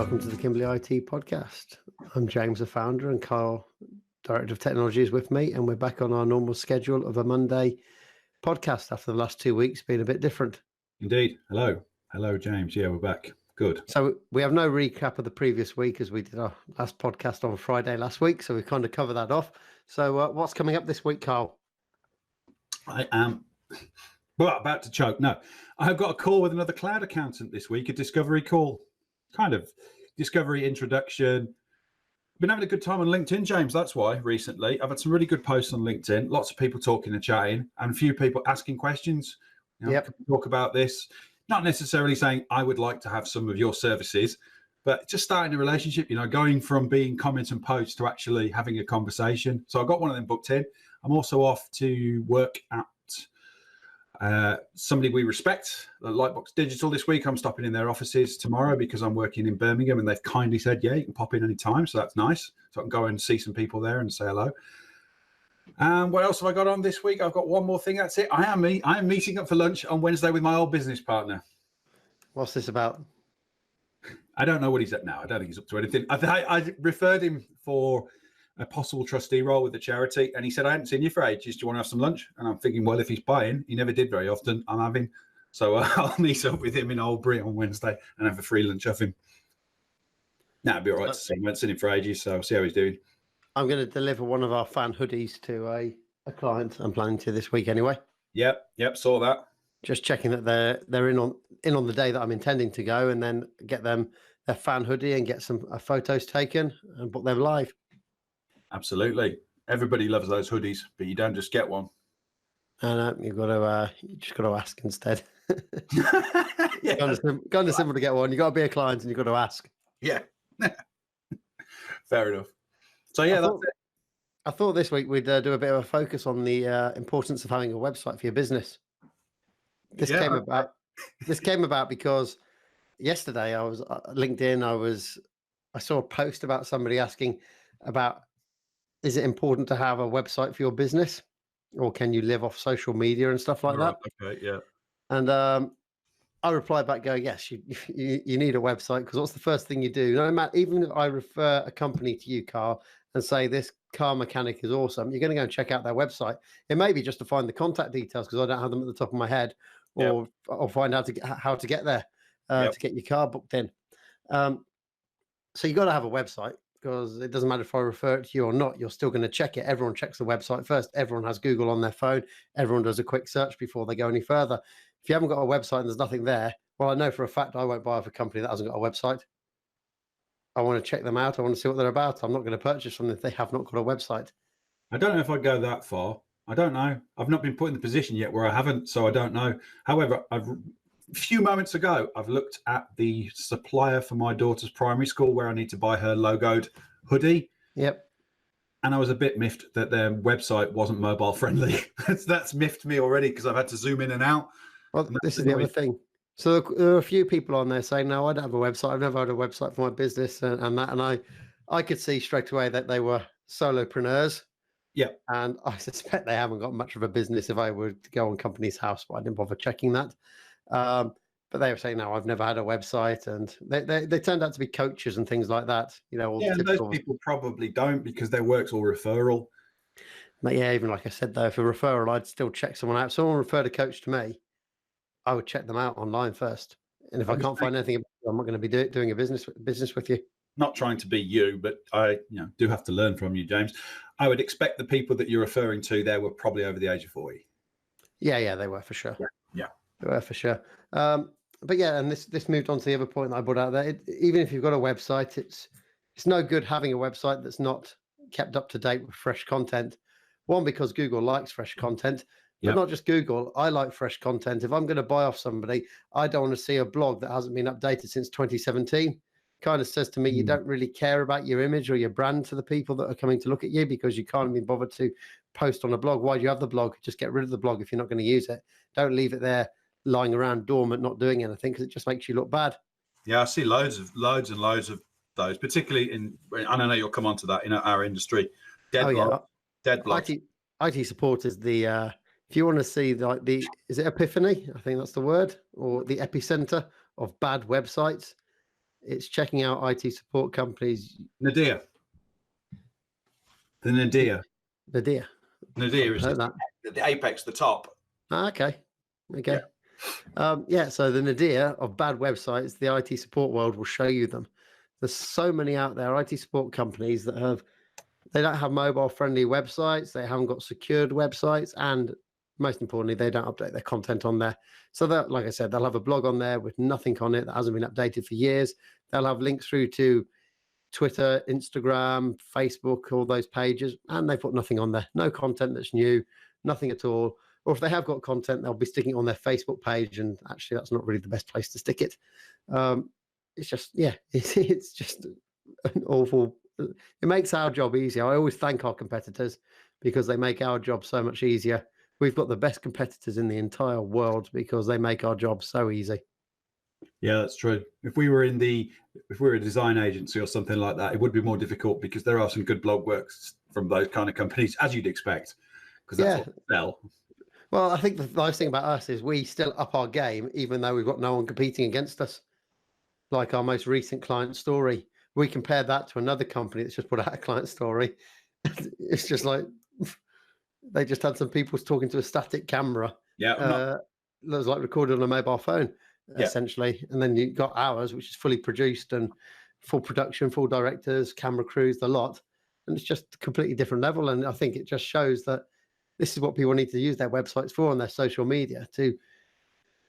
welcome to the Kimbley IT Podcast. I'm James, the founder, and Carl, Director of Technology, is with me, and we're back on our normal schedule of a Monday podcast after the last 2 weeks being a bit different. Indeed. Hello, James. Yeah, we're back. Good. So we have no recap of the previous week as we did our last podcast on Friday last week, so we kind of covered that off. So what's coming up this week, Carl? I am about to choke. No, I've got a call with another cloud accountant this week, a discovery call, kind of discovery introduction. Been having a good time on LinkedIn, James. That's why recently I've had some really good posts on LinkedIn, lots of people talking and chatting, and a few people asking questions. Can we talk about this? Not necessarily saying I would like to have some of your services, but just starting a relationship, going from being comments and posts to actually having a conversation. So I got one of them booked in. I'm also off to work at somebody we respect, Lightbox Digital, this week. I'm stopping in their offices tomorrow because I'm working in Birmingham, and they've kindly said, yeah, you can pop in any time. So that's nice. So I can go and see some people there and say hello. What else have I got on this week? I've got one more thing. That's it. I am meeting up for lunch on Wednesday with my old business partner. What's this about? I don't know what he's at now. I don't think he's up to anything. I referred him for a possible trustee role with the charity, and he said, I hadn't seen you for ages. Do you want to have some lunch? And I'm thinking, well, if he's buying, he never did very often. I'm having. So I'll meet up with him in Oldbury on Wednesday and have a free lunch off him. Nah, it'd be all right to see him. I haven't seen him for ages, so I'll see how he's doing. I'm going to deliver one of our fan hoodies to a client. I'm planning to this week anyway. Yep, saw that. Just checking that they're in on the day that I'm intending to go, and then get them their fan hoodie and get some photos taken and put them live. Absolutely. Everybody loves those hoodies, but you don't just get one. And you just got to ask instead. Yeah. Kind of simple to get one. You got to be a client and you got to ask. Yeah. Fair enough. So yeah, that's it. I thought this week we'd do a bit of a focus on the importance of having a website for your business. This came about because yesterday I was LinkedIn. I saw a post about somebody asking about, is it important to have a website for your business, or can you live off social media and stuff like that? Okay, yeah. And I replied back going, yes, you need a website, because what's the first thing you do? No matter, even if I refer a company to you, Carl, and say this car mechanic is awesome, you're going to go and check out their website. It may be just to find the contact details, because I don't have them at the top of my head, or find out how to get there to get your car booked in. So you got to have a website, because it doesn't matter if I refer it to you or not, you're still going to check it. Everyone checks the website first. Everyone has Google on their phone. Everyone does a quick search before they go any further. If you haven't got a website and there's nothing there, well, I know for a fact I won't buy off a company that hasn't got a website. I want to check them out. I want to see what they're about. I'm not going to purchase from them if they have not got a website. I don't know if I'd go that far. I don't know. I've not been put in the position yet where I haven't, so I don't know. However, a few moments ago, I've looked at the supplier for my daughter's primary school where I need to buy her logoed hoodie. Yep. And I was a bit miffed that their website wasn't mobile friendly. That's miffed me already, because I've had to zoom in and out. Well, this is the other thing. So there are a few people on there saying, no, I don't have a website. I've never had a website for my business and that. And I could see straight away that they were solopreneurs. Yeah. And I suspect they haven't got much of a business if I were to go on Company's House, but I didn't bother checking that. But they were saying, no, I've never had a website. And they turned out to be coaches and things like that. All and those people probably don't, because their work's all referral. But yeah, even like I said, though, for referral, I'd still check someone out. If someone referred a coach to me, I would check them out online first. And if I can't find anything, I'm not going to be doing a business with you. Not trying to be you, but I do have to learn from you, James. I would expect the people that you're referring to there were probably over the age of 40. Yeah, they were for sure. Yeah. They were for sure. But yeah, and this moved on to the other point that I brought out there. Even if you've got a website, it's no good having a website that's not kept up to date with fresh content. One, because Google likes fresh content, but not just Google. I like fresh content. If I'm going to buy off somebody, I don't want to see a blog that hasn't been updated since 2017. Kind of says to me, you don't really care about your image or your brand to the people that are coming to look at you, because you can't be bothered to post on a blog. Why do you have the blog? Just get rid of the blog if you're not going to use it. Don't leave it there lying around dormant, not doing anything, because it just makes you look bad. Yeah, I see loads and loads of those, particularly and I know you'll come on to that in our industry. Dead block. IT support is the if you want to see is it epiphany? I think that's the word, or the epicenter of bad websites. It's checking out IT support companies. Nadir. The Nadir. Nadir. Nadir is Heard that. the apex, the top. Okay. So the nadir of bad websites, the IT support world will show you them. There's so many out there, IT support companies they don't have mobile friendly websites, they haven't got secured websites, and most importantly, they don't update their content on there. So that, like I said, they'll have a blog on there with nothing on it that hasn't been updated for years. They'll have links through to Twitter, Instagram, Facebook, all those pages, and they put nothing on there. No content that's new, nothing at all. Or if they have got content, they'll be sticking it on their Facebook page, and actually, that's not really the best place to stick it. It's just, it's just an awful. It makes our job easier. I always thank our competitors because they make our job so much easier. We've got the best competitors in the entire world because they make our job so easy. Yeah, that's true. If we were a design agency or something like that, it would be more difficult because there are some good blog works from those kind of companies, as you'd expect, because that's what they sell. Well, I think the nice thing about us is we still up our game, even though we've got no one competing against us. Like our most recent client story, we compared that to another company that's just put out a client story. It's just like they just had some people talking to a static camera. Yeah, that was like recorded on a mobile phone, essentially. And then you got ours, which is fully produced and full production, full directors, camera crews, the lot. And it's just a completely different level. And I think it just shows that this is what people need to use their websites for on their social media, to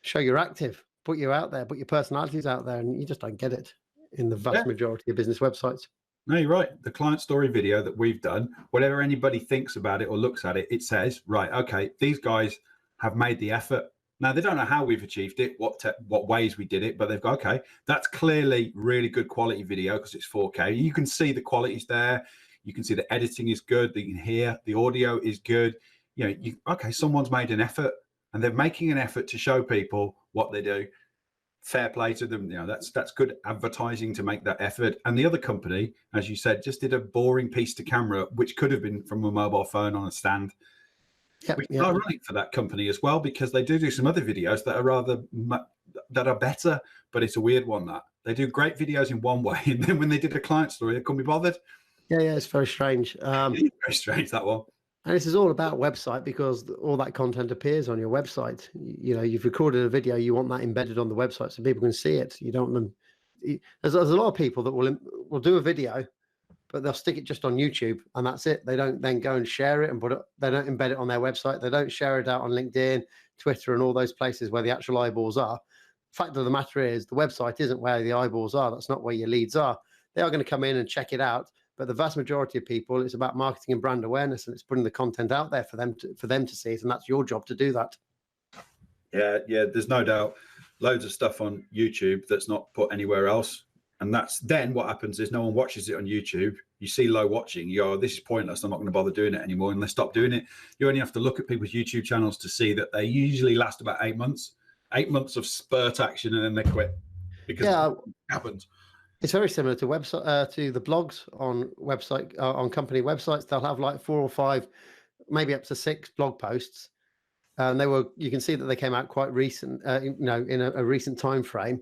show you're active, put you out there, put your personalities out there, and you just don't get it in the vast majority of business websites. No, you're right. The client story video that we've done, whatever anybody thinks about it or looks at it, it says, right, okay, these guys have made the effort. Now, they don't know how we've achieved it, what ways we did it, but they've got, okay, that's clearly really good quality video because it's 4K. You can see the quality's there. You can see the editing is good. You can hear the audio is good. Okay, someone's made an effort, and they're making an effort to show people what they do. Fair play to them. That's good advertising to make that effort. And the other company, as you said, just did a boring piece to camera, which could have been from a mobile phone on a stand. Which is ironic for that company as well, because they do some other videos that are better, but it's a weird one that they do great videos in one way, and then when they did a client story, they couldn't be bothered. Yeah, it's very strange. It's very strange, that one. And this is all about website, because all that content appears on your website. You've recorded a video, you want that embedded on the website so people can see it. You don't want them. There's a lot of people that will do a video, but they'll stick it just on YouTube and that's it. They don't then go and share it and they don't embed it on their website. They don't share it out on LinkedIn, Twitter, and all those places where the actual eyeballs are. Fact of the matter is, the website isn't where the eyeballs are. That's not where your leads are. They are going to come in and check it out. But the vast majority of people, it's about marketing and brand awareness, and it's putting the content out there for them to see it, and that's your job to do that. Yeah, there's no doubt. Loads of stuff on YouTube that's not put anywhere else, and that's then what happens is no one watches it on YouTube. You see low watching, you go, oh, this is pointless. I'm not going to bother doing it anymore, and they stop doing it. You only have to look at people's YouTube channels to see that they usually last about 8 months. 8 months of spurt action, and then they quit because it happens. It's very similar to to the blogs on company websites. They'll have like 4 or 5, maybe up to 6 blog posts, and you can see that they came out quite recent, in a recent time frame.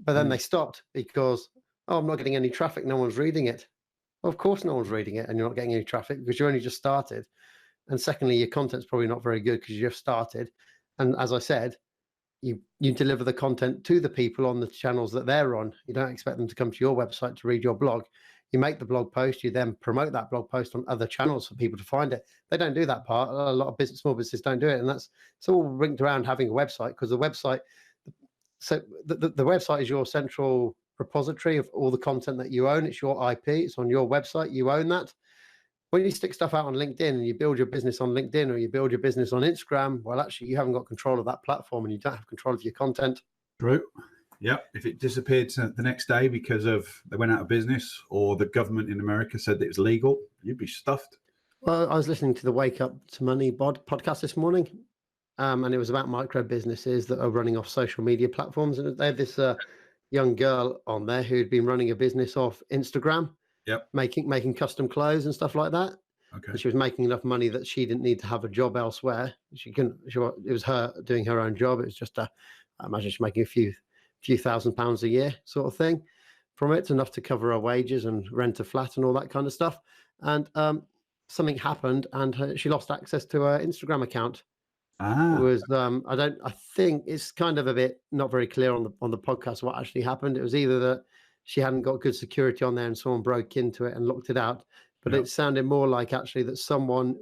But then they stopped because I'm not getting any traffic. No one's reading it. Well, of course, no one's reading it, and you're not getting any traffic because you only just started. And secondly, your content's probably not very good because you just started. And as I said, you deliver the content to the people on the channels that they're on. You don't expect them to come to your website to read your blog. You make the blog post, you then promote that blog post on other channels for people to find it. They don't do that part. A lot of small businesses don't do it. And it's all linked around having a website, because the website is your central repository of all the content that you own. It's your IP. It's on your website. You own that. When you stick stuff out on LinkedIn and you build your business on LinkedIn, or you build your business on Instagram, well, actually, you haven't got control of that platform, and you don't have control of your content. True. Yeah. If it disappeared the next day because they went out of business, or the government in America said that it was legal, you'd be stuffed. Well, I was listening to the Wake Up to Money podcast this morning, and it was about micro businesses that are running off social media platforms. And they had this young girl on there who'd been running a business off Instagram. Yep. Making custom clothes and stuff like that. Okay. And she was making enough money that she didn't need to have a job elsewhere. It was her doing her own job. It was just I imagine she's making a few £1,000s a year sort of thing. from it, enough to cover her wages and rent a flat and all that kind of stuff. And something happened, and she lost access to her Instagram account. It was I think it's kind of a bit not very clear on the podcast what actually happened. It was either that she hadn't got good security on there and someone broke into it and locked it out, but it sounded more like actually that someone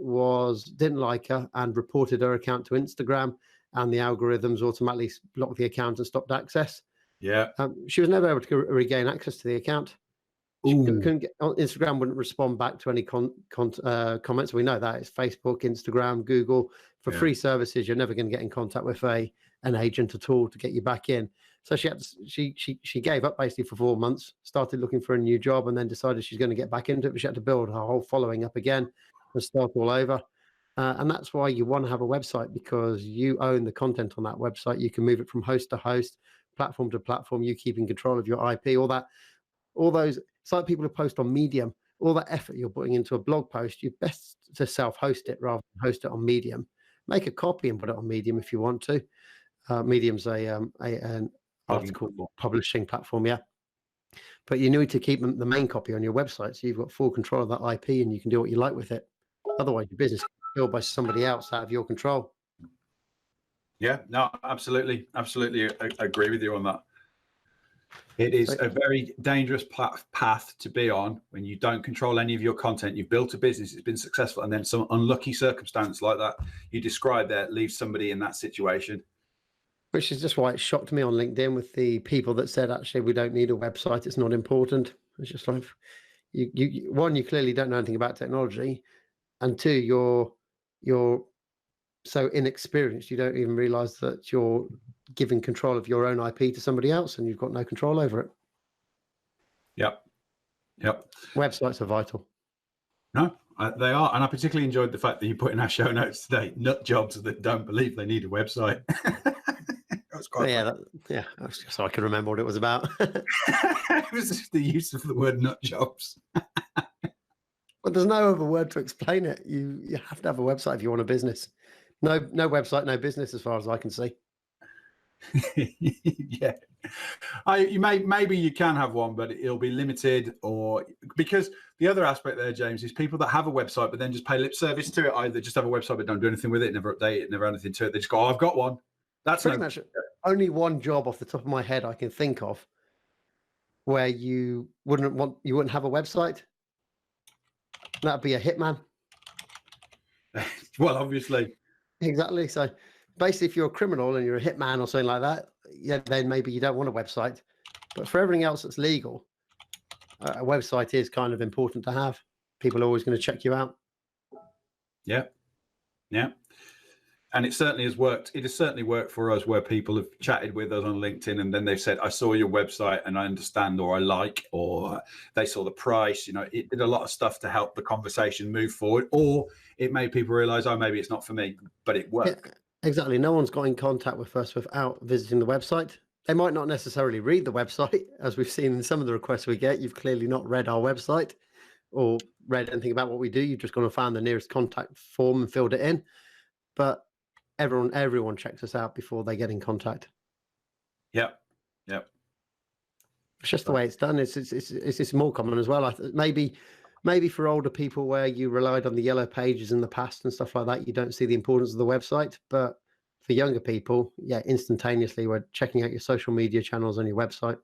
didn't like her and reported her account to Instagram, and the algorithms automatically blocked the account and stopped access. She was never able to regain access to the account. She couldn't get, Instagram wouldn't respond back to any comments. We know that it's Facebook, Instagram, Google. For free services, you're never going to get in contact with an agent at all to get you back in. So she gave up basically for 4 months, started looking for a new job, and then decided she's going to get back into it. But she had to build her whole following up again and start all over. And that's why you want to have a website, because you own the content on that website. You can move it from host to host, platform to platform. You keep in control of your IP, all those. It's like people who post on Medium. All that effort you're putting into a blog post, you're best to self-host it rather than host it on Medium. Make a copy and put it on Medium if you want to. Medium's an article publishing platform, but you need to keep the main copy on your website, so you've got full control of that IP and you can do what you like with it. Otherwise, your business is built by somebody else out of your control. Yeah, no, absolutely. I agree with you on that. It is a very dangerous path to be on when you don't control any of your content. You've built a business, it's been successful, and then some unlucky circumstance like that you described there leaves somebody in that situation. Which is just why it shocked me on LinkedIn with the people that said, actually, we don't need a website, it's not important. It's just like, you clearly don't know anything about technology, and two, you're so inexperienced, you don't even realize that you're giving control of your own IP to somebody else and you've got no control over it. Yep. Websites are vital. No, they are. And I particularly enjoyed the fact that you put in our show notes today, nut jobs that don't believe they need a website. That was quite so I can remember what it was about. It was just the use of the word nut jobs. But there's no other word to explain it. You have to have a website if you want a business. No website, no business, as far as I can see. Yeah, maybe you can have one, but it'll be limited, or because the other aspect there, James, is people that have a website but then just pay lip service to it. Either just have a website but don't do anything with it, never update it, never add anything to it. They just go, I've got one. That's pretty much only one job off the top of my head I can think of where you wouldn't have a website. That'd be a hitman. Well, obviously. Exactly. So basically, if you're a criminal and you're a hitman or something like that, then maybe you don't want a website. But for everything else that's legal, a website is kind of important to have. People are always going to check you out. Yeah. And it certainly has worked. It has certainly worked for us where people have chatted with us on LinkedIn and then they've said, I saw your website and I understand, or I like, or they saw the price. It did a lot of stuff to help the conversation move forward, or it made people realize, oh, maybe it's not for me, but it worked. Yeah, exactly. No one's got in contact with us without visiting the website. They might not necessarily read the website, as we've seen in some of the requests we get. You've clearly not read our website or read anything about what we do. You've just gone and found the nearest contact form and filled it in. But everyone checks us out before they get in contact. Yep. It's just the way it's done. It's more common as well. Maybe for older people where you relied on the yellow pages in the past and stuff like that, you don't see the importance of the website. But for younger people, instantaneously we're checking out your social media channels on your website.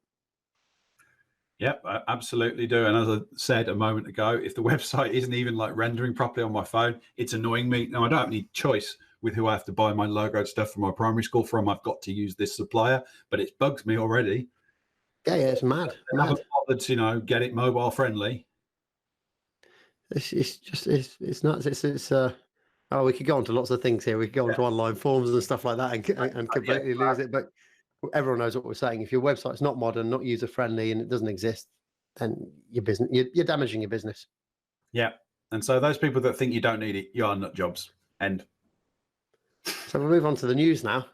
Yep, I absolutely do. And as I said a moment ago, if the website isn't even rendering properly on my phone, it's annoying me. Now, I don't have any choice with who I have to buy my logo stuff from my primary school from. I've got to use this supplier, but it bugs me already. Yeah, it's mad. I haven't bothered to, get it mobile friendly. It's nuts. We could go on to lots of things here. We could go on to online forms and stuff like that and completely lose it. But everyone knows what we're saying. If your website's not modern, not user friendly, and it doesn't exist, then your business, you're damaging your business. Yeah. And so those people that think you don't need it, you are nut jobs. End. So we'll move on to the news now.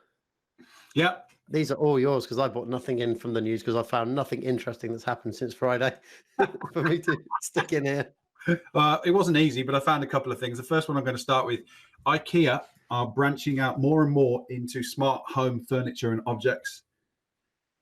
Yeah. These are all yours because I brought nothing in from the news because I found nothing interesting that's happened since Friday for me to stick in here. It wasn't easy, but I found a couple of things. The first one I'm going to start with, IKEA are branching out more and more into smart home furniture and objects.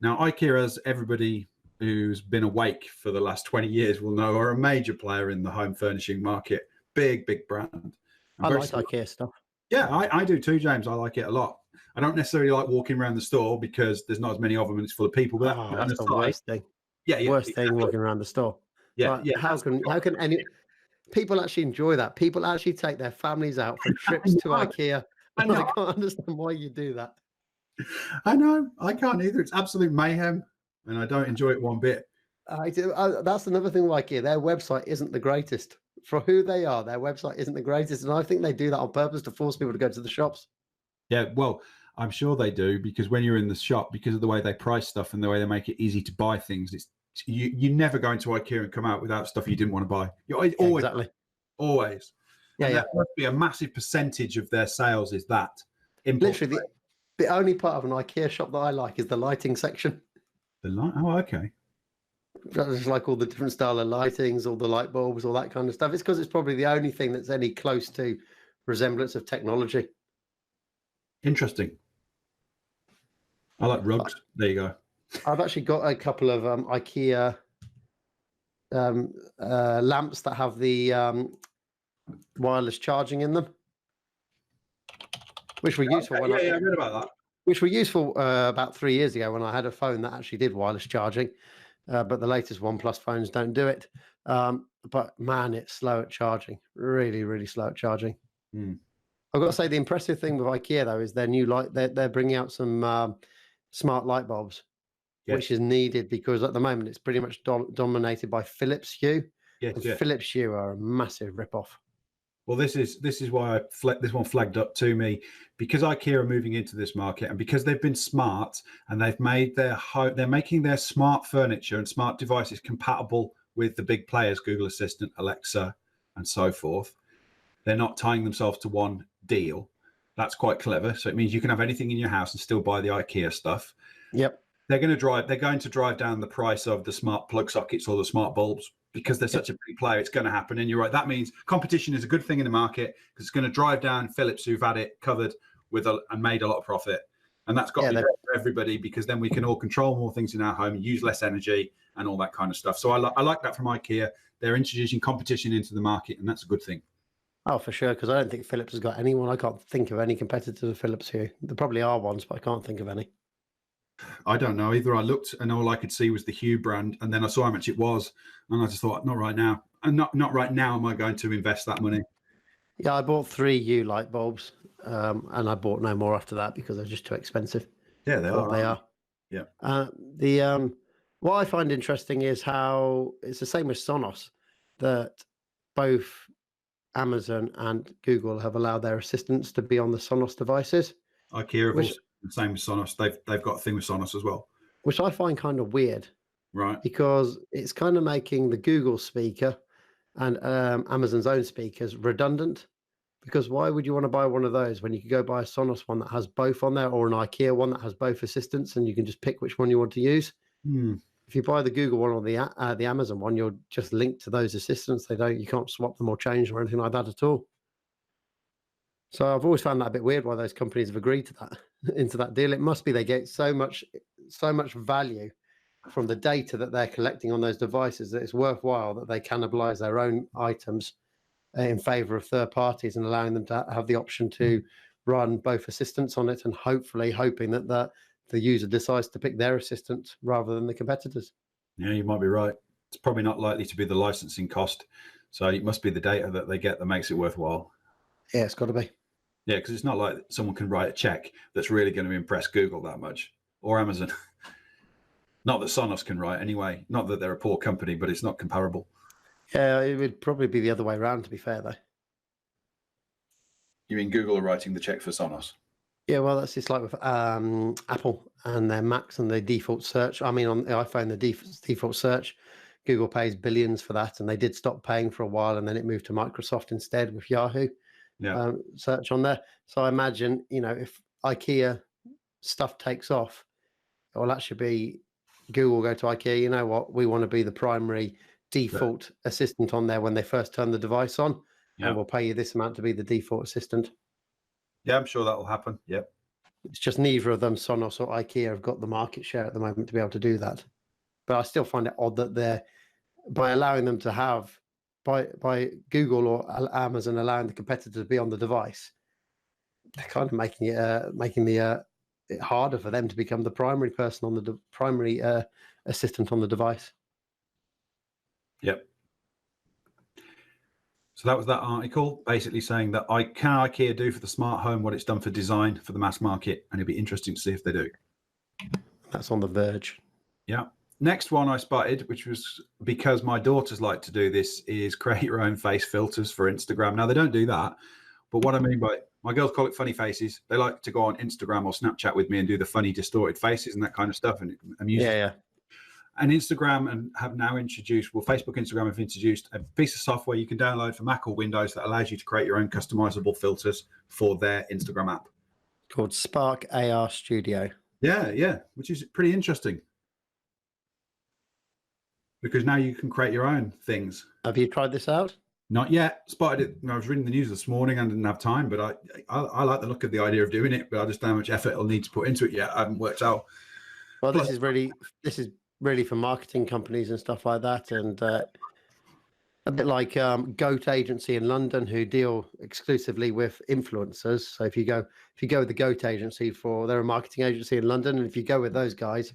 Now, IKEA, as everybody who's been awake for the last 20 years will know, are a major player in the home furnishing market. Big brand. I like IKEA stuff. Yeah, I do too, James. I like it a lot. I don't necessarily like walking around the store because there's not as many of them and it's full of people. But That's the worst thing. Yeah, Worst thing walking around the store. Yeah, like, how can any people actually enjoy that? People actually take their families out for trips to IKEA. I can't understand why you do that. I know. I can't either. It's absolute mayhem, and I don't enjoy it one bit. I do. That's another thing with IKEA. Their website isn't the greatest. For who they are, their website isn't the greatest. And I think they do that on purpose to force people to go to the shops. Yeah, well, I'm sure they do, because when you're in the shop, because of the way they price stuff and the way they make it easy to buy things, it's you never go into IKEA and come out without stuff you didn't want to buy. You always, exactly. Always. Yeah, and that must be a massive percentage of their sales is that. Literally, the only part of an IKEA shop that I like is the lighting section. The light? Oh, okay. Just like all the different style of lightings, all the light bulbs, all that kind of stuff. It's because it's probably the only thing that's any close to resemblance of technology. Interesting. I like rugs. There you go. I've actually got a couple of IKEA lamps that have the wireless charging in them, which were useful. I read about that. Which were useful about 3 years ago when I had a phone that actually did wireless charging, but the latest OnePlus phones don't do it. But man, it's slow at charging. Really slow at charging. I've got to say, the impressive thing with IKEA though is their new light. They're bringing out some smart light bulbs, which is needed because at the moment it's pretty much dominated by Philips Hue. Philips Hue are a massive rip-off. Well, this is why this one flagged up to me, because IKEA are moving into this market, and because they've been smart and they've made they're making their smart furniture and smart devices compatible with the big players, Google Assistant, Alexa, and so forth. They're not tying themselves to one deal. That's quite clever. So it means you can have anything in your house and still buy the IKEA stuff. Yep. They're going to drive down the price of the smart plug sockets or the smart bulbs, because they're such a big player. It's going to happen. And you're right. That means competition is a good thing in the market, because it's going to drive down Philips, who've had it covered and made a lot of profit. And that's got to be great for everybody, because then we can all control more things in our home, use less energy and all that kind of stuff. So I like that from IKEA. They're introducing competition into the market, and that's a good thing. Oh, for sure, because I don't think Philips has got anyone. I can't think of any competitors of Philips here. There probably are ones, but I can't think of any. I don't know either. I looked and all I could see was the Hue brand, and then I saw how much it was, and I just thought, not right now. And not right now am I going to invest that money. Yeah, I bought 3 Hue light bulbs, and I bought no more after that because they're just too expensive. Yeah, they are. Yeah. What I find interesting is how it's the same with Sonos, that both Amazon and Google have allowed their assistants to be on the Sonos devices. IKEA have also the same with Sonos. They've got a thing with Sonos as well, which I find kind of weird, right? Because it's kind of making the Google speaker and Amazon's own speakers redundant. Because why would you want to buy one of those when you could go buy a Sonos one that has both on there, or an IKEA one that has both assistants, and you can just pick which one you want to use? If you buy the Google one or the Amazon one, you're just linked to those assistants. You can't swap them or change them or anything like that at all. So I've always found that a bit weird why those companies have agreed to that into that deal. It must be they get so much value from the data that they're collecting on those devices that it's worthwhile that they cannibalize their own items in favor of third parties, and allowing them to have the option to run both assistants on it, and hopefully hoping that the user decides to pick their assistant rather than the competitors. Yeah, you might be right. It's probably not likely to be the licensing cost. So it must be the data that they get that makes it worthwhile. Yeah, it's got to be. Yeah, because it's not like someone can write a check that's really going to impress Google that much, or Amazon. Not that Sonos can write anyway. Not that they're a poor company, but it's not comparable. Yeah, it would probably be the other way around, to be fair, though. You mean Google are writing the check for Sonos? Yeah, well, that's just like with Apple and their Macs and their default search. I mean, on the iPhone, the default search, Google pays billions for that, and they did stop paying for a while, and then it moved to Microsoft instead with Yahoo search on there. So I imagine, if IKEA stuff takes off, it will actually be Google go to IKEA, you know what, we want to be the primary default assistant on there when they first turn the device on, and we'll pay you this amount to be the default assistant. Yeah, I'm sure that will happen. Yep. It's just neither of them, Sonos or IKEA, have got the market share at the moment to be able to do that. but I still find it odd that they're by allowing them to have by Google or Amazon allowing the competitor to be on the device. They're kind of making it it harder for them to become the primary person on the primary assistant on the device. Yep. So that was that article, basically saying that can IKEA do for the smart home what it's done for design for the mass market, and it'd be interesting to see if they do. That's on The Verge. Yeah. Next one I spotted, which was because my daughters like to do this, is create your own face filters for Instagram. Now, they don't do that, but what I mean by my girls call it funny faces. They like to go on Instagram or Snapchat with me and do the funny distorted faces and that kind of stuff, and it amuses them. Yeah. And Instagram have now introduced, Facebook, Instagram have introduced a piece of software you can download for Mac or Windows that allows you to create your own customizable filters for their Instagram app. Called Spark AR Studio. Yeah, which is pretty interesting. Because now you can create your own things. Have you tried this out? Not yet. Spotted it. I was reading the news this morning and didn't have time, but I like the look of the idea of doing it, but I just don't know how much effort it'll need to put into it yet. I haven't worked out. Well, this is really for marketing companies and stuff like that, and a bit like Goat Agency in London, who deal exclusively with influencers. So if you go with the Goat Agency, they're a marketing agency in London, and if you go with those guys,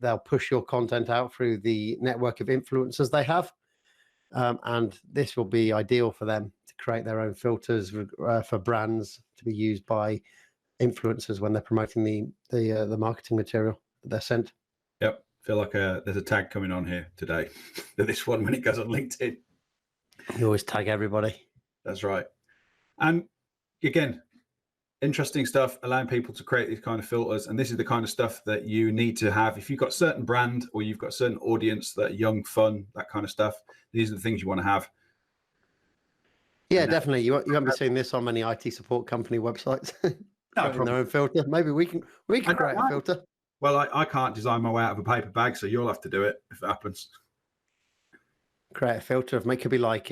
they'll push your content out through the network of influencers they have, and this will be ideal for them to create their own filters for brands to be used by influencers when they're promoting the marketing material that they're sent. Yep. Feel like there's a tag coming on here today. This one when it goes on LinkedIn. You always tag everybody. That's right. And again, interesting stuff, allowing people to create these kind of filters. And this is the kind of stuff that you need to have. If you've got a certain brand or you've got a certain audience that are young, fun, that kind of stuff, these are the things you want to have. Yeah, definitely. You won't be seeing this on many IT support company websites. No, their own filter. Maybe we can create a filter. Well, I can't design my way out of a paper bag, so you'll have to do it if it happens. Create a filter. It could be like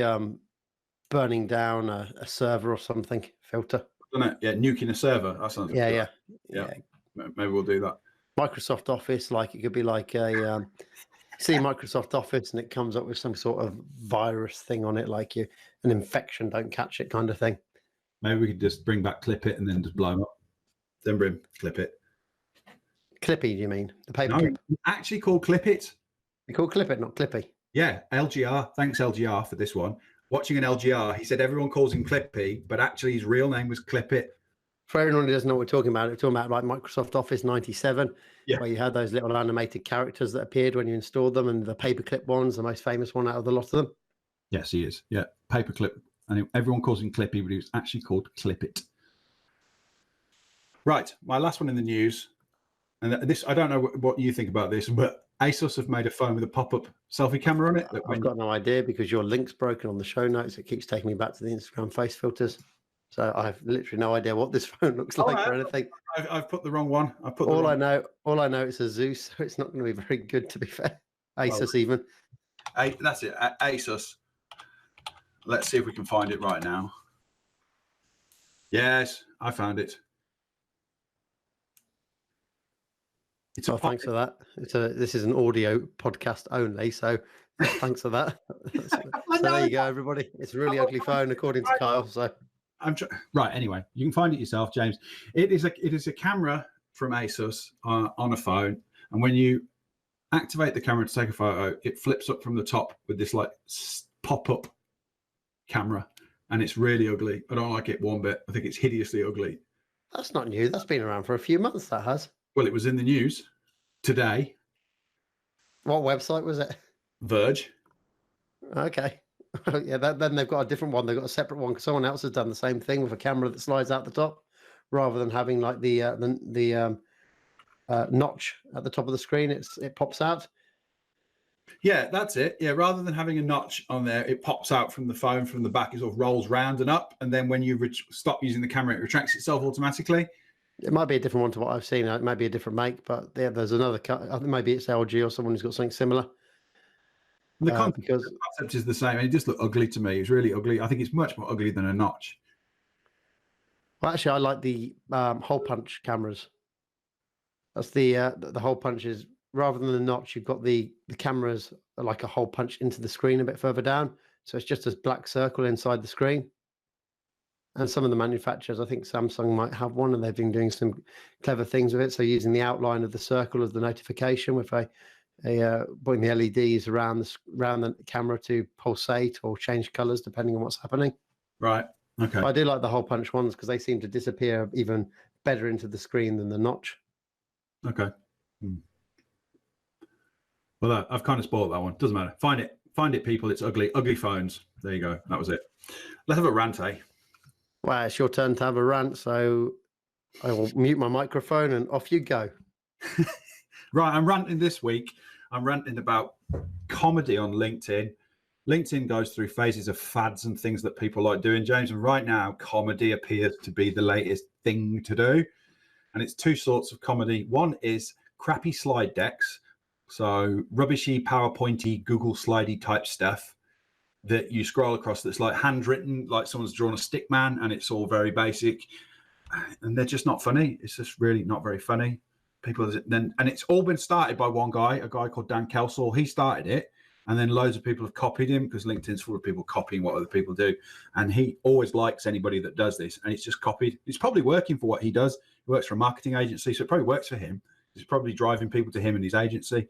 burning down a server or something. Filter. Doesn't it? Yeah, nuking a server. That sounds yeah. Maybe we'll do that. Microsoft Office, like it could be like a see Microsoft Office, and it comes up with some sort of virus thing on it, like an infection, don't catch it kind of thing. Maybe we could just bring back Clip It and then just blow them up. Then bring Clip It. Clippy, do you mean? The paper clip? Actually called Clip It. They call Clip It, not Clippy. Yeah, LGR. Thanks, LGR, for this one. Watching an LGR, he said everyone calls him Clippy, but actually his real name was Clip It. For everyone who doesn't know what we're talking about, we're talking about like Microsoft Office 97, where you had those little animated characters that appeared when you installed them, and the paperclip one's the most famous one out of the lot of them. Yes, he is. Yeah, paperclip. And everyone calls him Clippy, but he was actually called Clip It. Right, my last one in the news. And this, I don't know what you think about this, but Asus have made a phone with a pop-up selfie camera on it. I've got no idea because your link's broken on the show notes. It keeps taking me back to the Instagram face filters. So I have literally no idea what this phone looks like or anything. I've put the wrong one. All I know it's Asus, so it's not going to be very good, to be fair. Asus even. That's it, Asus. Let's see if we can find it right now. Yes, I found it. Thanks for that. This is an audio podcast only, so thanks for that. So there you go, everybody. It's a really ugly phone, according to Kyle. So right. Anyway, you can find it yourself, James. It is a camera from Asus on a phone, and when you activate the camera to take a photo, it flips up from the top with this like pop-up camera, and it's really ugly. I don't like it one bit. I think it's hideously ugly. That's not new. That's been around for a few months. That has. Well, it was in the news today. What website was it? Verge. Okay. Yeah, then they've got a different one. They've got a separate one because someone else has done the same thing with a camera that slides out the top, rather than having like the notch at the top of the screen. It pops out. Yeah, that's it. Yeah, rather than having a notch on there, it pops out from the phone from the back. It sort of rolls round and up, and then when you stop using the camera, it retracts itself automatically. It might be a different one to what I've seen. It might be a different make, but there's another. I think maybe it's LG or someone who's got something similar. The concept is the same. It just looked ugly to me. It's really ugly. I think it's much more ugly than a notch. Well, actually, I like the hole punch cameras. That's the hole punch is rather than the notch, you've got the cameras are like a hole punch into the screen a bit further down. So it's just a black circle inside the screen. And some of the manufacturers, I think Samsung might have one, and they've been doing some clever things with it. So using the outline of the circle as the notification with putting the LEDs around the camera to pulsate or change colors depending on what's happening. Right. Okay. But I do like the hole punch ones because they seem to disappear even better into the screen than the notch. Okay. Well, I've kind of spoiled that one. Doesn't matter. Find it, people. It's ugly phones. There you go. That was it. Let's have a rant, eh? Well, it's your turn to have a rant, so I will mute my microphone and off you go. Right, I'm ranting this week. I'm ranting about comedy on LinkedIn. LinkedIn goes through phases of fads and things that people like doing, James. And right now, comedy appears to be the latest thing to do. And it's two sorts of comedy. One is crappy slide decks. So rubbishy, PowerPointy, Google slidey type stuff that you scroll across that's like handwritten, like someone's drawn a stick man, and it's all very basic. And they're just not funny. It's just really not very funny. And it's all been started by one guy, a guy called Dan Kelsall. He started it, and then loads of people have copied him because LinkedIn's full of people copying what other people do. And he always likes anybody that does this, and it's just copied. It's probably working for what he does. He works for a marketing agency, so it probably works for him. It's probably driving people to him and his agency.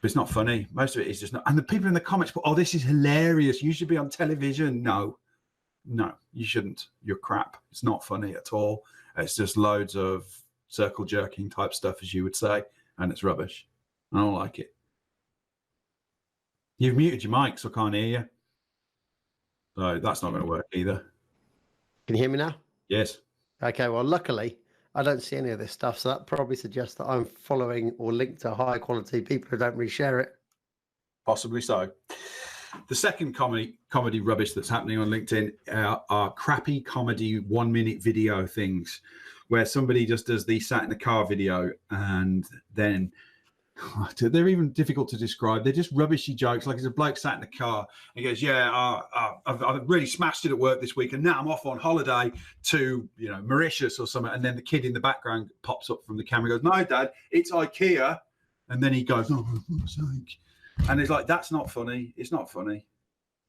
But it's not funny. Most of it is just not. And the people in the comments put, "Oh, this is hilarious. You should be on television." No, you shouldn't. You're crap. It's not funny at all. It's just loads of circle jerking type stuff, as you would say, and it's rubbish. I don't like it. You've muted your mic, so I can't hear you. So that's not going to work either. Can you hear me now? Yes. Okay, well, luckily, I don't see any of this stuff, so that probably suggests that I'm following or linked to high quality people who don't reshare it. Possibly so. The second comedy rubbish that's happening on LinkedIn are crappy comedy 1 minute video things where somebody just does the sat in the car video, and then they're even difficult to describe. They're just rubbishy jokes. Like, it's a bloke sat in the car and he goes, I've really smashed it at work this week, and now I'm off on holiday to Mauritius or something. And then the kid in the background pops up from the camera and goes, "No, Dad, it's IKEA." And then he goes, "Oh, for fuck's sake." And it's like, that's not funny. It's not funny.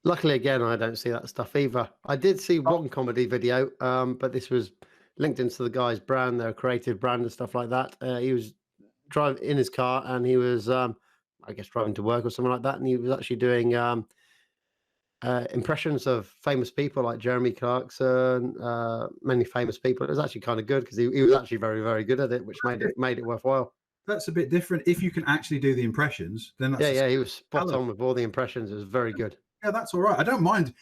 Luckily, again, I don't see that stuff either. I did see one comedy video, but this was linked into the guy's brand, their creative brand and stuff like that. He was driving in his car, and he was, I guess, driving to work or something like that. And he was actually doing impressions of famous people like Jeremy Clarkson, many famous people. It was actually kind of good because he was actually very, very good at it, which made it worthwhile. That's a bit different. If you can actually do the impressions, then that's he was spot on with all the impressions. It was very good. Yeah, that's all right. I don't mind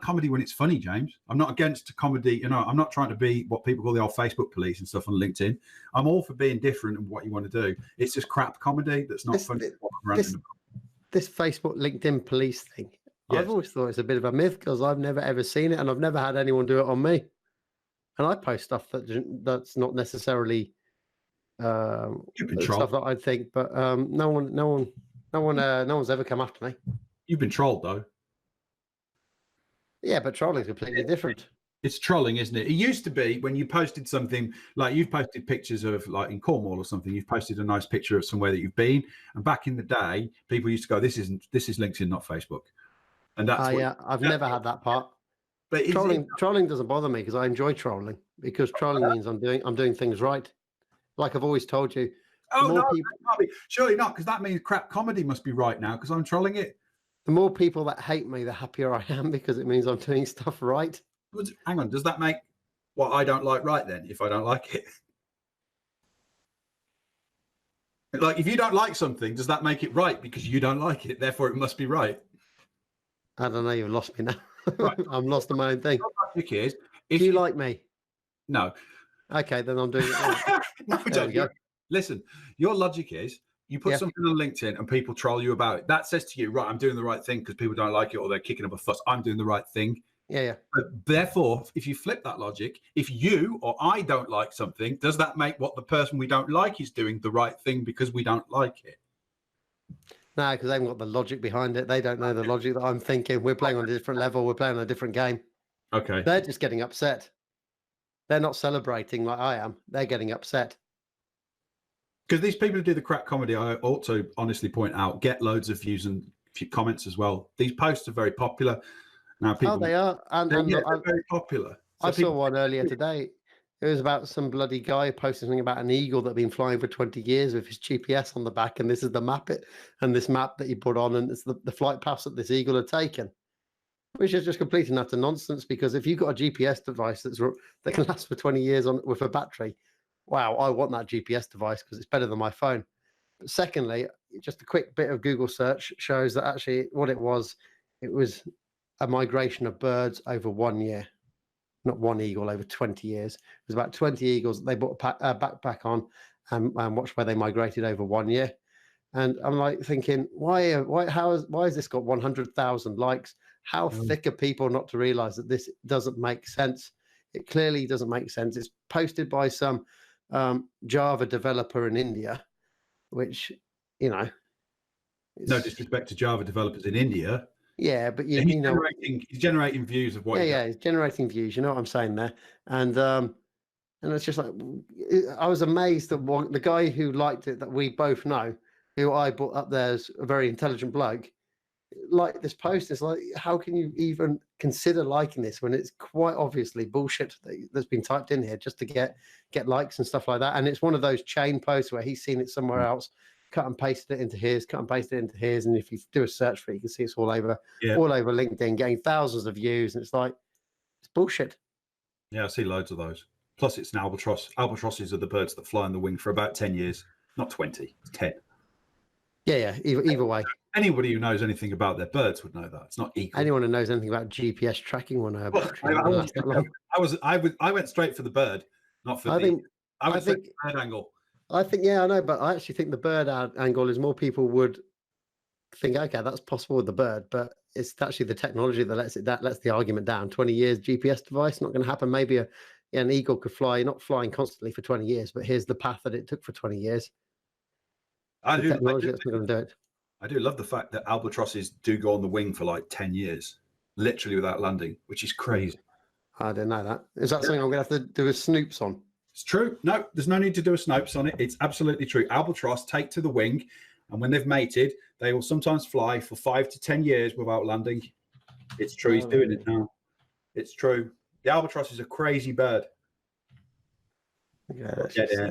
comedy when it's funny, James. I'm not against comedy. I'm not trying to be what people call the old Facebook police and stuff on LinkedIn. I'm all for being different and what you want to do. It's just crap comedy that's not funny. This Facebook LinkedIn police thing, yes. I've always thought it's a bit of a myth because I've never ever seen it, and I've never had anyone do it on me. And I post stuff that's not necessarily stuff that I think, but no one's ever come after me. You've been trolled though. Yeah, but trolling is completely different. It's trolling, isn't it? It used to be when you posted something, like you've posted pictures of, like in Cornwall or something, you've posted a nice picture of somewhere that you've been. And back in the day, people used to go, this is LinkedIn, not Facebook. And that's I've never had that part. But trolling doesn't bother me because I enjoy trolling, because trolling means I'm doing things right. Like I've always told you. Oh no, surely not, because that means crap comedy must be right now because I'm trolling it. The more people that hate me, the happier I am, because it means I'm doing stuff right. Hang on, does that make what I don't like right then, if I don't like it? Like, if you don't like something, does that make it right because you don't like it? Therefore, it must be right. I don't know, you've lost me now. Right. I'm lost in my own thing. If you like me? No. Okay, then I'm doing it right. No, don't. Listen, your logic is, you put something on LinkedIn and people troll you about it. That says to you, right, I'm doing the right thing because people don't like it or they're kicking up a fuss. I'm doing the right thing. Yeah. But therefore, if you flip that logic, if you or I don't like something, does that make what the person we don't like is doing the right thing because we don't like it? No, because they haven't got the logic behind it. They don't know the logic that I'm thinking. We're playing on a different level. We're playing on a different game. Okay. They're just getting upset. They're not celebrating like I am. They're getting upset. Because these people who do the crap comedy, I ought to honestly point out, get loads of views and comments as well. These posts are very popular. Now people, they are. And they're very popular. So I saw one earlier today. It was about some bloody guy posting something about an eagle that had been flying for 20 years with his GPS on the back, and this is the map and this map that he put on, and it's the flight paths that this eagle had taken, which is just complete and utter nonsense. Because if you've got a GPS device that can last for 20 years with a battery, wow, I want that GPS device because it's better than my phone. But secondly, just a quick bit of Google search shows that actually what it was a migration of birds over 1 year. Not one eagle, over 20 years. It was about 20 eagles that they put a backpack on and watched where they migrated over 1 year. And I'm like thinking, why has this got 100,000 likes? How thick are people not to realize that this doesn't make sense? It clearly doesn't make sense. It's posted by some Java developer in India, which, no disrespect to Java developers in India. Yeah, but he's generating views of what. He's generating views. You know what I'm saying there, and it's just like I was amazed that the guy who liked it, that we both know, who I brought up there as a very intelligent bloke, liked this post. It's like, how can you even consider liking this when it's quite obviously bullshit that's been typed in here just to get likes and stuff like that? And it's one of those chain posts where he's seen it somewhere else, cut and pasted it into his, and if you do a search for it, you can see it's all over LinkedIn, getting thousands of views, and it's like, it's bullshit. Yeah, I see loads of those. Plus, it's an albatross. Albatrosses are the birds that fly on the wing for about 10 years, not 20, 10. Yeah. Either way, anybody who knows anything about their birds would know that it's not equal. Anyone who knows anything about GPS tracking will know about. I went straight for the bird, not for the bird angle. I think, I know, but I actually think the bird angle is more people would think, okay, that's possible with the bird, but it's actually the technology that lets the argument down. 20 years GPS device, not going to happen. Maybe an eagle could fly, not flying constantly for 20 years, but here's the path that it took for 20 years. Technology that's not going to do it. I do love the fact that albatrosses do go on the wing for like 10 years, literally without landing, which is crazy. I didn't know that. Is that something I'm going to have to do a Snoops on? It's true. No, there's no need to do a Snopes on it. It's absolutely true. Albatross take to the wing, and when they've mated, they will sometimes fly for 5 to 10 years without landing. It's true. He's doing it now. It's true. The albatross is a crazy bird. Yeah,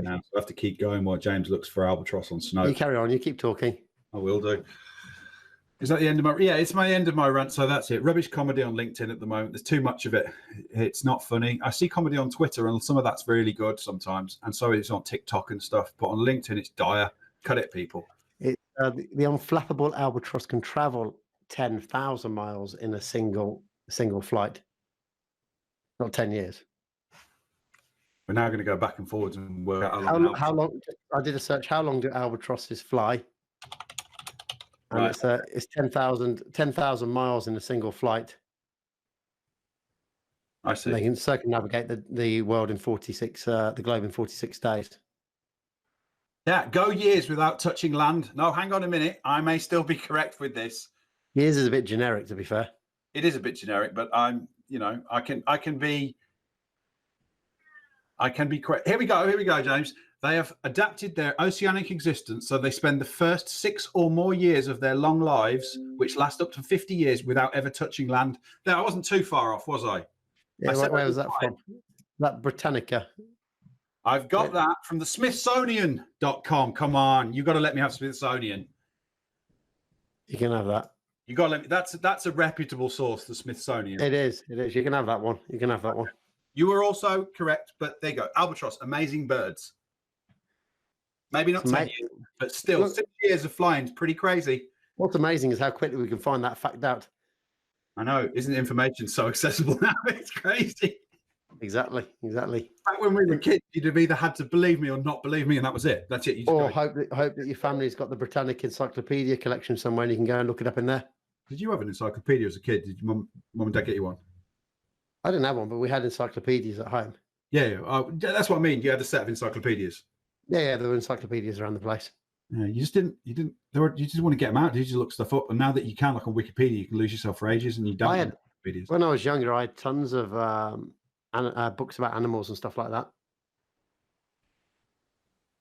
now. So I have to keep going while James looks for albatross on Snopes. You carry on. You keep talking. I will do. Is that the end of my? Yeah, it's my end of my rant. So that's it. Rubbish comedy on LinkedIn at the moment. There's too much of it. It's not funny. I see comedy on Twitter, and some of that's really good sometimes, and so it's on TikTok and stuff. But on LinkedIn, it's dire. Cut it, people. The unflappable albatross can travel 10,000 miles in a single flight. Not 10 years. We're now going to go back and forwards and work out how long. I did a search. How long do albatrosses fly? And right. It's 10,000 miles in a single flight. I see. And they can circumnavigate the world in 46, the globe in 46 days. Yeah, go years without touching land. No, hang on a minute. I may still be correct with this. Years is a bit generic, to be fair. It is a bit generic, but I can be correct. Here we go, James. They have adapted their oceanic existence so they spend the first 6 or more years of their long lives, which last up to 50 years, without ever touching land. There, I wasn't too far off, was I? Yeah, where was that from? That Britannica. I've got that from the Smithsonian.com. Come on, you've got to let me have Smithsonian. You can have that. You got to let me. That's a reputable source, the Smithsonian. It is. You can have that one. You were also correct, but there you go. Albatross, amazing birds. Maybe not 10 years, but still, 6 years of flying is pretty crazy. What's amazing is how quickly we can find that fact out. I know. Isn't information so accessible now? It's crazy. Exactly. Back when we were kids, you'd have either had to believe me or not believe me, and that was it. That's it. Or hope that your family's got the Britannica Encyclopedia collection somewhere and you can go and look it up in there. Did you have an encyclopedia as a kid? Did your mum and dad get you one? I didn't have one, but we had encyclopedias at home. Yeah. That's what I mean. You had a set of encyclopedias. Yeah, there were encyclopedias around the place. Yeah, you just didn't. You just want to get them out. You just look stuff up, and now that you can, like on Wikipedia, you can lose yourself for ages, and you don't. When I was younger, I had tons of books about animals and stuff like that.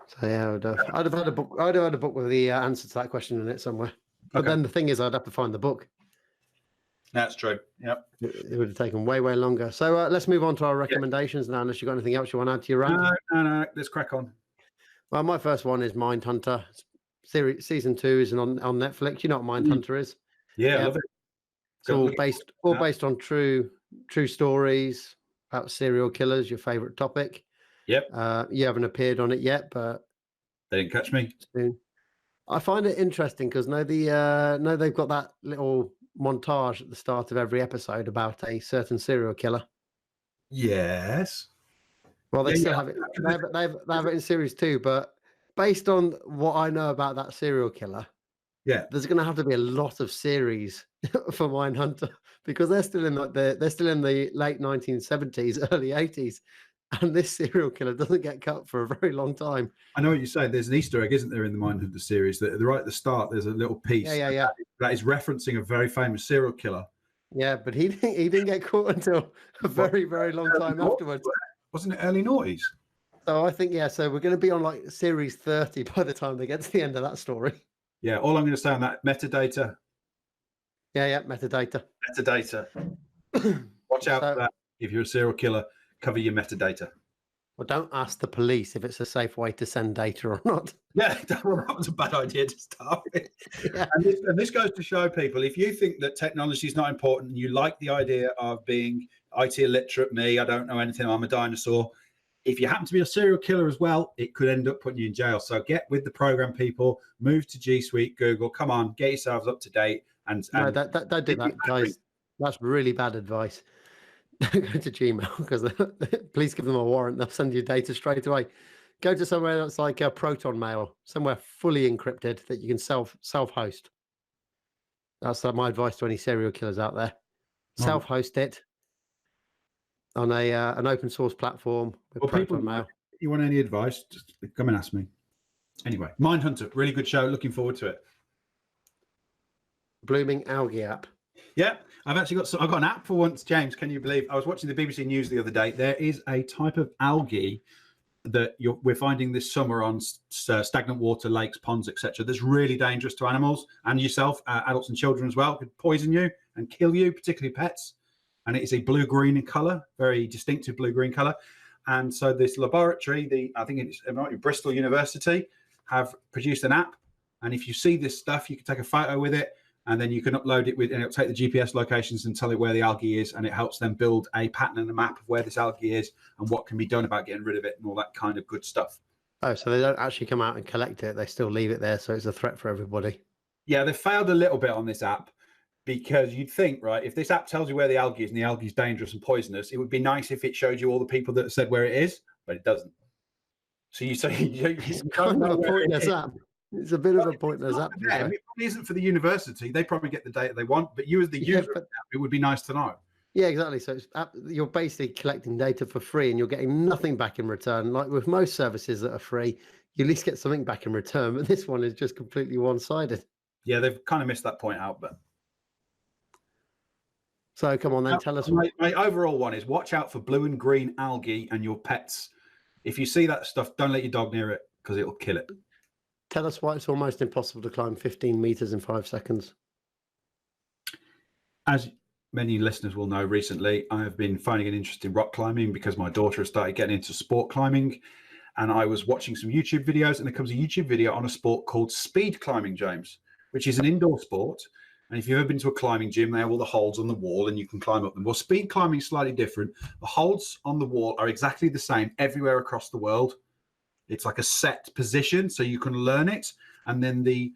So yeah, I'd have had a book. I'd have had a book with the answer to that question in it somewhere. But then the thing is, I'd have to find the book. That's true. Yep. It would have taken way, way longer. So let's move on to our recommendations now. Unless you've got anything else you want to add to your rant? No. Let's crack on. Well, my first one is Mindhunter. Season 2 is on Netflix. You know what Mindhunter is? Yeah, I love it. It's all based on true stories about serial killers. Your favorite topic. Yep. You haven't appeared on it yet, but they didn't catch me. Soon. I find it interesting because they've got that little montage at the start of every episode about a certain serial killer. Yes. Well, they still have it. They have it in series 2, but based on what I know about that serial killer, there's going to have to be a lot of series for Mindhunter because they're still in the late 1970s, early 80s, and this serial killer doesn't get cut for a very long time. I know what you're saying. There's an Easter egg, isn't there, in the Mindhunter series? That right at the start, there's a little piece that is referencing a very famous serial killer. Yeah, but he didn't get caught until a very, very long time afterwards. Wasn't it early noughties? So I think, so we're going to be on like series 30 by the time they get to the end of that story. Yeah, all I'm going to say on that, metadata. Yeah, metadata. Metadata. Watch out for that. If you're a serial killer, cover your metadata. Well, don't ask the police if it's a safe way to send data or not. Yeah, well, that was a bad idea to start with. Yeah. And this goes to show people, if you think that technology is not important and you like the idea of being IT illiterate, I don't know anything, I'm a dinosaur. If you happen to be a serial killer as well, it could end up putting you in jail. So get with the program, people. Move to G Suite, Google. Come on, get yourselves up to date. And no, don't do that, guys. That's really bad advice. Don't go to Gmail because please give them a warrant. They'll send you data straight away. Go to somewhere that's like a Proton Mail, somewhere fully encrypted that you can self-host. That's my advice to any serial killers out there. Self-host it on an open source platform with Proton Mail. If you want any advice, just come and ask me. Anyway, Mindhunter, really good show. Looking forward to it. Blooming algae app. Yeah, I've got an app for once, James. Can you believe? I was watching the BBC News the other day. There is a type of algae that we're finding this summer on stagnant water, lakes, ponds, etc. That's really dangerous to animals and yourself, adults and children as well. It could poison you and kill you, particularly pets. And it is a blue-green in color, very distinctive blue-green color. And so this laboratory, I think it's Bristol University, have produced an app. And if you see this stuff, you can take a photo with it. And then you can upload it and it'll take the GPS locations and tell it where the algae is, and it helps them build a pattern and a map of where this algae is and what can be done about getting rid of it and all that kind of good stuff. Oh, so they don't actually come out and collect it; they still leave it there, so it's a threat for everybody. Yeah, they failed a little bit on this app because you'd think, right, if this app tells you where the algae is and the algae is dangerous and poisonous, it would be nice if it showed you all the people that said where it is, but it doesn't. So it's kind of a pointless app. It's a bit of a pointless app. It probably isn't for the university. They probably get the data they want, but you as the user, it would be nice to know. Yeah, exactly. So you're basically collecting data for free and you're getting nothing back in return. Like with most services that are free, you at least get something back in return, but this one is just completely one-sided. Yeah, they've kind of missed that point out, but... So come on then, tell us. My overall one is watch out for blue and green algae and your pets. If you see that stuff, don't let your dog near it because it'll kill it. Tell us why it's almost impossible to climb 15 meters in 5 seconds. As many listeners will know, recently I have been finding an interest in rock climbing because my daughter has started getting into sport climbing, and I was watching some YouTube videos, and there comes a YouTube video on a sport called speed climbing, James, which is an indoor sport. And if you've ever been to a climbing gym, they have all the holds on the wall and you can climb up them. Well, speed climbing is slightly different. The holds on the wall are exactly the same everywhere across the world. It's like a set position, so you can learn it. And then the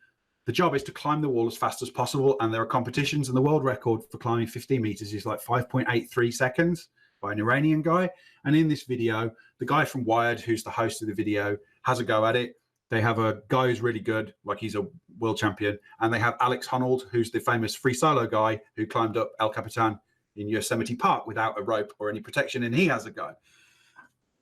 job is to climb the wall as fast as possible. And there are competitions, and the world record for climbing 15 meters is like 5.83 seconds by an Iranian guy. And in this video, the guy from Wired, who's the host of the video, has a go at it. They have a guy who's really good, like he's a world champion. And they have Alex Honnold, who's the famous free solo guy who climbed up El Capitan in Yosemite Park without a rope or any protection, and he has a go.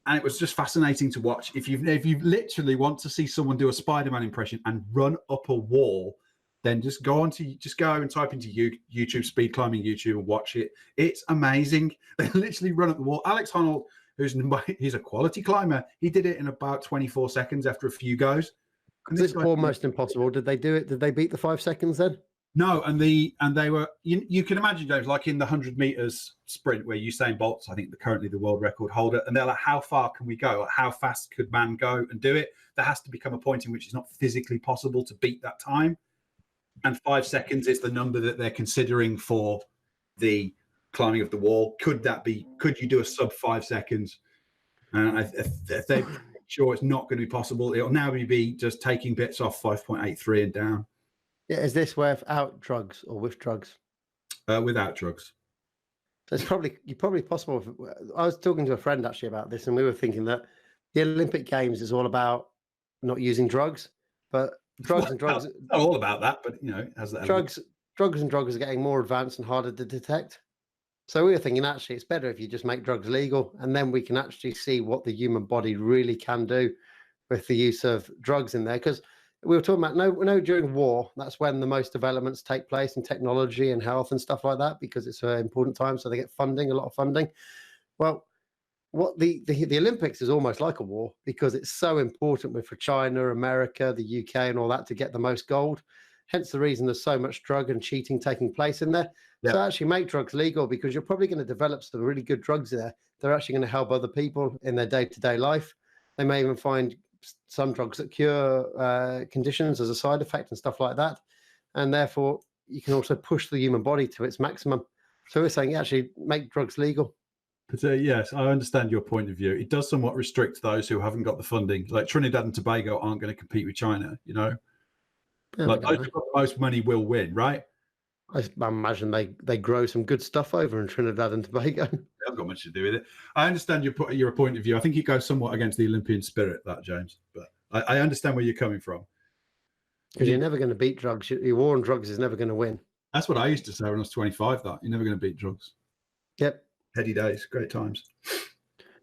And it was just fascinating to watch. If you literally want to see someone do a Spider-Man impression and run up a wall, then just go and type into YouTube speed climbing YouTube and watch it. It's amazing. They literally run up the wall. Alex Honnold he's a quality climber. He did it in about 24 seconds after a few goes. And It's almost impossible. Did they do it? Did they beat the 5 seconds then? No, and they were. You can imagine, James, like in the 100 meters sprint where Usain Bolt's, I think, currently the world record holder, and they're like, how far can we go? Like, how fast could man go and do it? There has to become a point in which it's not physically possible to beat that time, and 5 seconds is the number that they're considering for the climbing of the wall. Could you do a sub 5 seconds? And if they're sure it's not going to be possible, it'll now be just taking bits off 5.83 and down. Yeah, is this without drugs or with drugs? Without drugs. So it's probably possible. I was talking to a friend actually about this, and we were thinking that the Olympic Games is all about not using drugs, but drugs and drugs. Not all about that, but it has that. Drugs are getting more advanced and harder to detect. So we were thinking actually it's better if you just make drugs legal, and then we can actually see what the human body really can do with the use of drugs in there. Because we were talking about no during war, that's when the most developments take place in technology and health and stuff like that, because it's an important time, so they get a lot of funding. Well, what the Olympics is almost like a war, because it's so important for China, America, the UK and all that to get the most gold. Hence the reason there's so much drug and cheating taking place in there. Yeah. So actually make drugs legal, because you're probably going to develop some really good drugs there. They're actually going to help other people in their day-to-day life. They may even find some drugs that cure conditions as a side effect and stuff like that. And therefore, you can also push the human body to its maximum. So we're saying actually make drugs legal. But yes, I understand your point of view. It does somewhat restrict those who haven't got the funding. Like Trinidad and Tobago aren't going to compete with China, Yeah, like those who've got the most money will win, right? I imagine they grow some good stuff over in Trinidad and Tobago. They haven't got much to do with it. I understand your point of view. I think it goes somewhat against the Olympian spirit, that, James. But I understand where you're coming from. Because you're never going to beat drugs. Your war on drugs is never going to win. That's what I used to say when I was 25, that you're never going to beat drugs. Yep. Heady days, great times.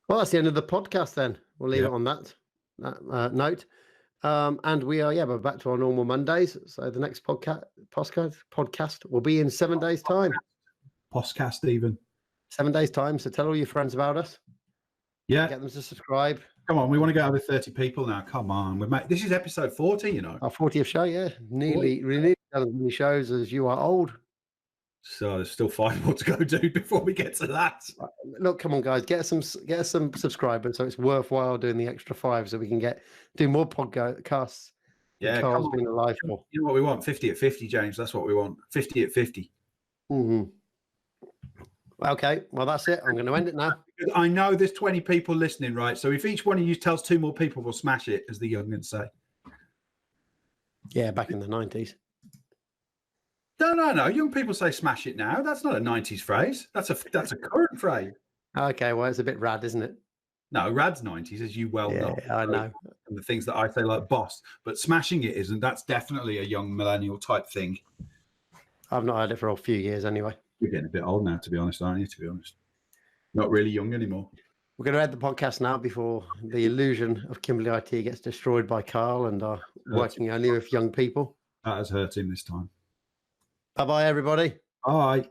Well, that's the end of the podcast then. We'll leave it on that note. And we're back to our normal Mondays. So the next podcast will be in 7 days' time. Podcast even. 7 days' time. So tell all your friends about us. Yeah. Get them to subscribe. Come on, we want to get over 30 people now. Come on. This is episode 40, Our 40th show, yeah. Nearly done as many shows as you are old. So there's still 5 more to go, dude, before we get to that. Look, come on, guys, get us some subscribers, so it's worthwhile doing the extra 5, so we can do more podcasts. Yeah, Carl's been alive for. You know what we want? 50 at 50, James. That's what we want. 50 at 50. Mm-hmm. Okay, well that's it. I'm going to end it now. Because I know there's 20 people listening, right? So if each one of you tells 2 more people, we'll smash it, as the young'uns say. Yeah, back in the 90s. No. Young people say smash it now. That's not a 90s phrase. That's a current phrase. Okay, well, it's a bit rad, isn't it? No, rad's 90s, as you well know. Yeah, I know. And the things that I say, like boss, but smashing it isn't. That's definitely a young millennial type thing. I've not heard it for a few years anyway. You're getting a bit old now, to be honest, aren't you? To be honest, not really young anymore. We're going to end the podcast now before the illusion of Kimbley IT gets destroyed by Carl and are working only with young people. That has hurt him this time. Bye-bye, everybody. Bye.